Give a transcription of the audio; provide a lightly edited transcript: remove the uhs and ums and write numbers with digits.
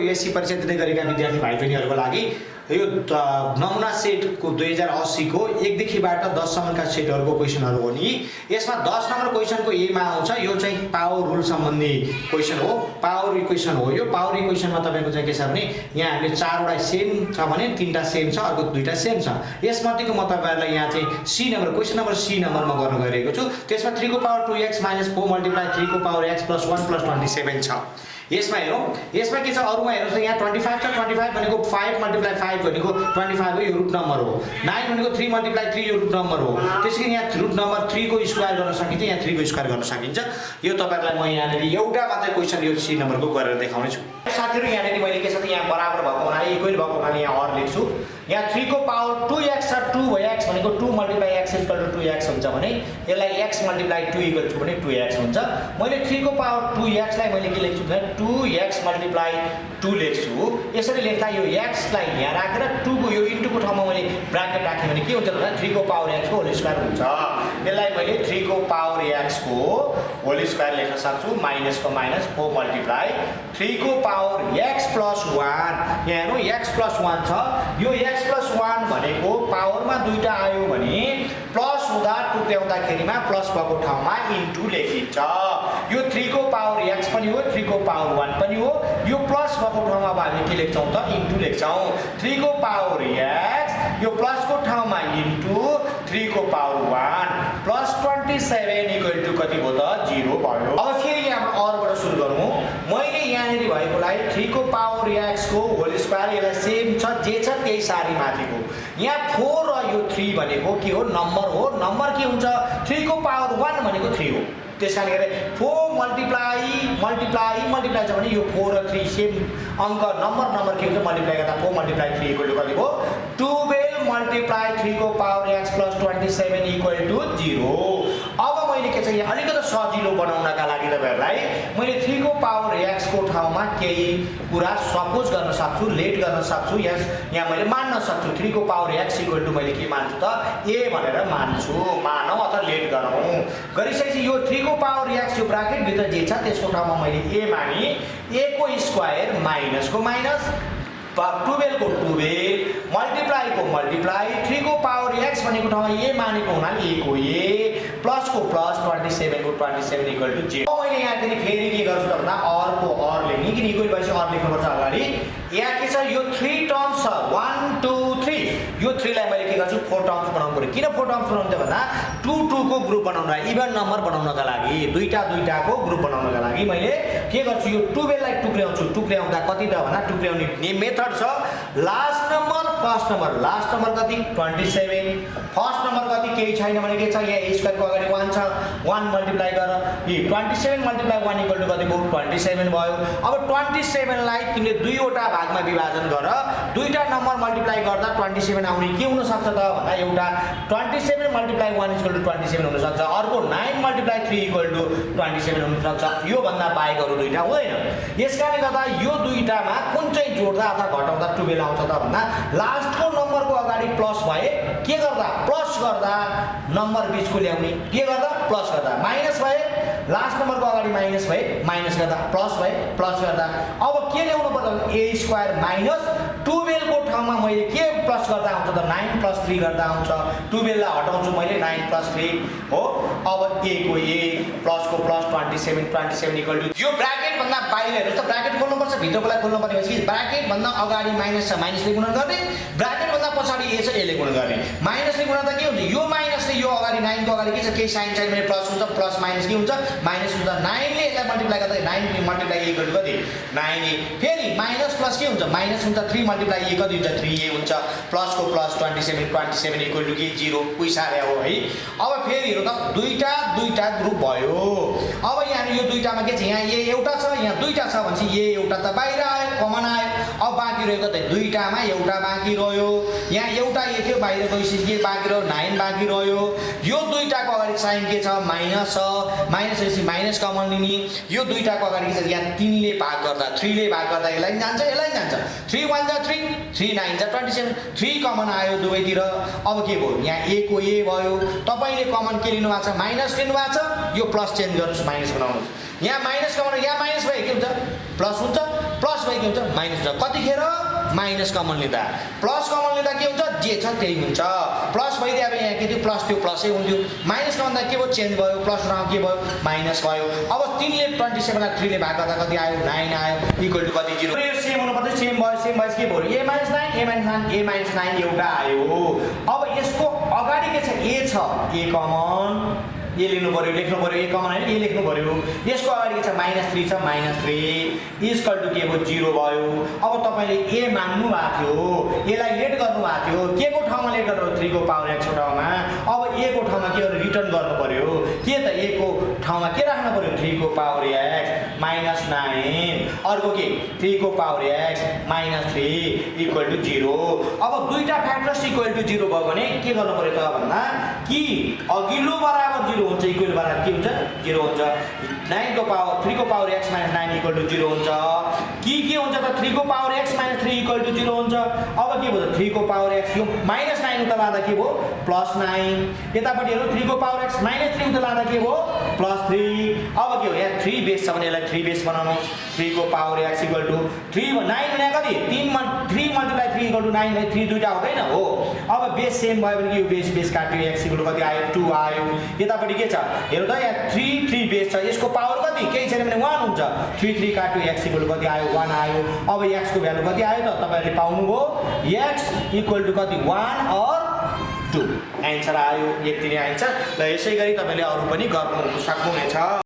SC परीक्षा दिँदै गरेका विद्यार्थी भाइ बहिनीहरूको लागि यो नमुना सेटको 2080 को 1 देखिबाट 10 सम्मका सेटहरूको क्वेशनहरू हो नि। यसमा 10 नम्बर क्वेशनको ए मा आउँछ। यो चाहिँ पावर रुल सम्बन्धी क्वेशन हो, पावर इक्वेसन हो। यो पावर इक्वेसनमा तपाईको चाहिँ के छ भने यहाँ हामीले 4 वटा सेम छ भने 3टा सेम छ, अर्को 2टा सेम छ। यसमध्येको म तपाईहरुलाई यहाँ चाहिँ C number question number C नम्बरमा गर्न गइरहेको छु। त्यसमा 3 को पावर 2x - 4 × 3 को पावर x + 1 + 27 छ। यसमा हेरौं, यसमा के छ अरुमा हेर्नुस् त यहाँ 25 छ। 25 भनेको 5 × 5 भनेको 25 हो, यो रुट नम्बर हो। 9 भनेको 3 × 3 यो रुट नम्बर हो। त्यसैले यहाँ रुट नम्बर 3 को स्क्वायर गर्न सकिन्छ, यहाँ 3 को स्क्वायर गर्न सकिन्छ। यो तपाईहरुलाई म यहाँनेरि एउटा मात्र क्वेशन यो सी नम्बरको गरेर देखाउने छु। साथीहरु यहाँनेरि मैले के छ त यहाँ बराबर भएको हुनाले इक्वल भएको हुनाले यहाँ और लेख्छु। यहाँ 3 को पावर 2x छ। 2x भनेको 2 × x = 2x हुन्छ भने यसलाई x × 2 = भने 2x हुन्छ। मैले 3 को पावर 2x लाई मैले के लेख्छु भने 2x × 2 लेख्छु। यसरी लेख्दा यो x लाई यहाँ राखेर 2 को यो इन्टु को ठाउँमा मैले ब्र्याकेट राखे भने के हुन्छ भन्दा 3 को पावर x को होल स्क्वायर हुन्छ। यसलाई मैले 3 को पावर x को होल स्क्वायर लेख्न सक्छु। माइनस को माइनस 4 × 3 को पावर x + 1। यहाँ हेर्नु x + 1 छ। यो x + 1 भनेको पावरमा दुईटा आयो भने प्लस हुँदा टुक्र्याउँदाखेरिमा प्लस भएको ठाउँमा इन्टु लेखिन्छ। यो 3 को पावर x पनि हो, 3 को पावर 1 पनि हो। यो प्लस भएको ठाउँमा हामीले के लेख्छौं त इन्टु लेख्छौं। 3 को पावर x यो प्लस को ठाउँमा इन्टु 3 को पावर 1 प्लस 27 = कति भयो त 0 भयो। अब फेरि यहाँ अरबाट सुरु गरौँ। मैले यहाँनेरि भएकोलाई 3 को पावर x को होल स्क्वायर यसलाई सेम छ, जे छ त्यही सारी माथिको। यहाँ 4 र यो 3 भनेको के हो नम्बर हो। नम्बर के हुन्छ 3 को पावर 1 भनेको 3 हो। त्यसकारणले गर्दा 4 मल्टिप्लाई छ भने यो 4 र 3 सेम अंक नम्बर के हुन्छ मल्टिप्लाई गर्दा 4 × 3 = कति हो 12 × 3 को पावर x + 27 = 0। अब मैले के चाहिँ यहाँ अलिकति सजिलो बनाउनका लागि तपाईहरुलाई मैले 3 को पावर x को ठाउँमा केही कुरा सपोज गर्न सक्छु, लेट गर्न सक्छु। यहाँ मैले मान्न सक्छु 3 को पावर x = मैले के मान्छु त a भनेर मान्छु। मानौ अथवा लेट गरौँ। गरिसकेपछि यो 3 को पावर x यो ब्राकेट भित्र जे छ त्यसको ठाउँमा मैले a मानी a को स्क्वायर माइनस को माइनस 12 को 12 मल्टिप्लाई को मल्टिप्लाई 3 को पावर x भनेको ठाउँमा a मानेको हुनाले a को a प्लस को प्लस 27 को 27 = 0। अब मैले यहाँ फेरि के गर्छु त भन्दा और को और लेख्ने कि इक्वल भएपछि और लेख्नुपर्छ अगाडि। यहाँ के छ यो 3 टर्म्स छ 1 2 3। यो 3 लाई मैले के गर्छु 4 टर्म्स बनाउनु पर्यो। किन 4 टर्म्स बनाउनु त भन्दा 2 2 को ग्रुप बनाउनलाई इभन नम्बर बनाउनका लागि दुईटा को ग्रुप बनाउनका लागि मैले के गर्छु यो 12 लाई टुक्र्याउँछु। टुक्र्याउँदा कति त भन्दा टुक्र्याउने मेथड छ last number first number. Last number कति 27, फर्स्ट नम्बर कति केही छैन भने के छ यहाँ a स्क्वायर को अगाडि 1 छ 1 मल्टिप्लाई गर यो 27 × 1 = कति भयो 27 भयो। अब 27 लाई तिमीले दुईवटा भागमा विभाजन गर। दुईटा नम्बर मल्टिप्लाई गर्दा 27 आउने के हुन सक्छ त भन्दा एउटा 27 × 1 = 27 हुन सक्छ, अर्को 9 × 3 = 27 हुन सक्छ। यो भन्दा बाहेक अरु दुईटा हुँदैन। यसकारणले गर्दा यो दुईटामा कुन चाहिँ जोड्दा अथवा घटाउँदा 12 आउँछ त भन्दा लास्टको नम्बरको अगाडि प्लस भए के गर्दा प्लस गर्दा नम्बर बीचको ल्याउने के गर्दा प्लस गर्दा माइनस भए लास्ट नम्बरको अगाडि माइनस भए माइनस गर्दा प्लस भए प्लस गर्दा अब के ल्याउनु पर्छ a स्क्वायर माइनस 12 को ठाउँमा मैले के प्लस गर्दा आउँछ त 9 + 3 गर्दा आउँछ। 12 लाई हटाउँछु मैले 9 + 3 हो। अब a को a प्लस को प्लस 27 = यो ब्र्याकेट भन्दा बाहिर हेर्नुस् त ब्र्याकेट खोल्नु पर्छ, भित्रकोलाई खोल्नु पर्ने भएपछि ब्र्याकेट भन्दा अगाडि माइनस छ माइनसले गुणन गर्ने, ब्र्याकेट भन्दा पछाडी a छ a ले गुणन गर्ने। माइनसले गुणन त के हुन्छ यो माइनसले यो अगाडि 9 को अगाडि के छ केही साइन छैन भने प्लस हुन्छ, प्लस माइनस के हुन्छ माइनस हुन्छ। 9 ले यसलाई मल्टिप्लाई गर्दा 9 × a = कति 9a। फेरि माइनस प्लस के हुन्छ माइनस हुन्छ 3 × a कति हुन्छ 3a हुन्छ। प्लस को प्लस 27 = के 0 पुइसारे हो है। अब फेरि हेरौँ त दुईटा ग्रुप भयो। अब यहाँ यो दुईटामा के छ यहाँ a एउटा छ यहाँ दुईटा छ भनेपछि a एउटा त बाहिर आयो कमन आयो। अब बाँकी रहेको त दुईटामा एउटा बाँकी रह्यो। यहाँ एउटा a थियो बाहिर गइसक्यो के बाँकी रह्यो 9 बाँकी रह्यो। यो दुईटाको अगाडि साइन के छ माइनस छ, माइनस भनेपछि माइनस कमन लिने। यो दुईटाको अगाडि के छ यहाँ 3 ले भाग गर्दा 3 ले भाग गर्दा यसलाई जान्छ यसलाई जान्छ 3 × 1 = 3 3 × 9 = 27 3 कमन आयो दुवैतिर। अब के भयो यहाँ a को a भयो। तपाईले कमन के लिनु भएको छ माइनस लिनु भएको छ। यो प्लस चेन्ज गर्नुस् माइनस बनाउनुस्। यहाँ माइनस कमन यहाँ माइनस भए के हुन्छ प्लस हुन्छ, प्लस भए के हुन्छ माइनस हुन्छ कतिखेर माइनस कमन लिँदा प्लस कमन लिँदा के हुन्छ जे छ त्यही हुन्छ प्लस भइदियो अब यहाँ के थियो प्लस त्यो प्लसै हुन्थ्यो माइनस कमन के भयो चेन्ज भयो प्लस ठाउँमा के भयो माइनस भयो अब 3 ले 27 लाई 3 ले भाग गर्दा कति आयो 9 आयो इक्वल टु कति 0 यो सेम हुनुपर्छ सेम भयो के भयो a - 9 a - 9 एउटा आयो अब यसको अगाडि के छ a छ a कमन ए लिनु पर्यो लेख्नु पर्यो ए कमन हैन ए लेख्नु पर्यो यसको अगाडि के छ -3 छ -3 इक्वल टु के भयो 0 भयो अब तपाईले ए मान्नु भएको थियो एलाई लेट गर्नु भएको थियो के को ठाउँमा लेट गर्नु 3 को पावर x को ठाउँमा अब ए को ठाउँमा के गर्नु रिटर्न गर्नु पर्यो के त ए को ठाउँमा के राख्नु पर्यो 3 को पावर x -9 अर्को के 3 को पावर x -3 इक्वल टु 0 अब दुईटा फ्याक्टर्स इक्वल टु 0 भयो भने के गर्नु पर्यो त भन्दा कि अघिल्लो बराबर 0 हुन्छ इक्वल बराबर के हुन्छ 0 हुन्छ 9 को पावर 3 को पावर x - 9 इक्वल टु 0 हुन्छ के हुन्छ त 3 को पावर x - 3 इक्वल टु 0 हुन्छ अब के भयो 3 को पावर x यो -9 उता लाँदा के भयो +9 यतापटि हेरौँ 3 को पावर x -3 उता लाँदा के भयो +3 अब के हो यहाँ 3 बेस छ भने यसलाई 3 बेस बनाउनु 3 को पावर x इक्वल टु 3 9 भने कति 3 × 3 इक्वल टु 9 भने 3 दुईटा हुँदैन हो अब बेस सेम भयो भने यो बेस काट्यो x इक्वल टु कति आयो 2 आयो यतापटि के छ हेरौँ त यहाँ 3 बेस छ यसको पावर कति केही छैन भने 1 हुन्छ 3 काट्यो x इक्वल टु कति आयो 1 आयो अब x को भ्यालु कति आयो त तपाईहरुले पाउनुभयो x इक्वल टु कति 1 और 2 आन्सर आयो यति नै आन्सर र यसै गरी तपाईले अरु पनि गर्नु सक्नुहुनेछ